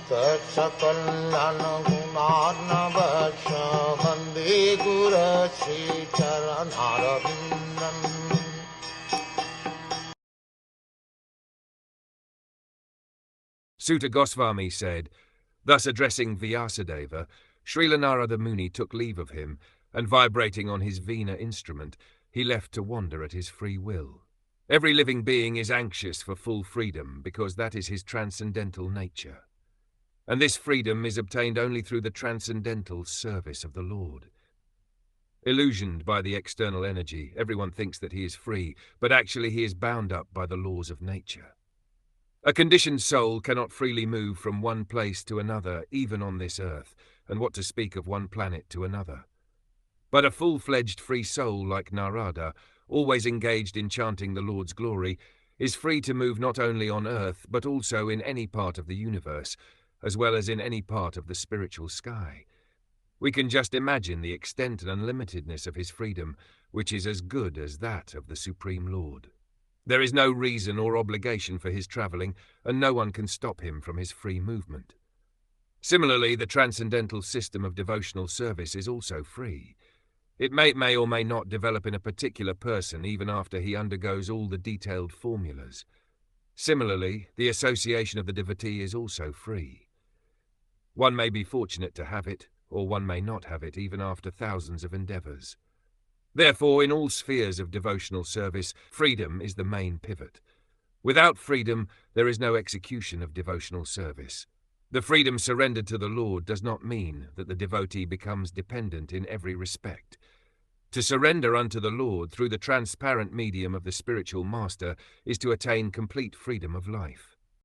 Sakal Gunarnavasha Vande Guru Sri Charanaravindan. Sutta Goswami said, thus addressing Vyasadeva, Srila Narada Muni took leave of him, and vibrating on his vina instrument, he left to wander at his free will. Every living being is anxious for full freedom because that is his transcendental nature. And this freedom is obtained only through the transcendental service of the Lord. Illusioned by the external energy, everyone thinks that he is free, but actually he is bound up by the laws of nature. A conditioned soul cannot freely move from one place to another, even on this earth, and what to speak of one planet to another. But a full-fledged free soul like Nārada, always engaged in chanting the Lord's glory, is free to move not only on earth, but also in any part of the universe, as well as in any part of the spiritual sky. We can just imagine the extent and unlimitedness of his freedom, which is as good as that of the Supreme Lord. There is no reason or obligation for his travelling, and no one can stop him from his free movement. Similarly, the transcendental system of devotional service is also free. It may or may not develop in a particular person even after he undergoes all the detailed formulas. Similarly, the association of the devotee is also free. One may be fortunate to have it, or one may not have it even after thousands of endeavours. Therefore, in all spheres of devotional service, freedom is the main pivot. Without freedom, there is no execution of devotional service. The freedom surrendered to the Lord does not mean that the devotee becomes dependent in every respect. To surrender unto the Lord through the transparent medium of the spiritual master is to attain complete freedom of life.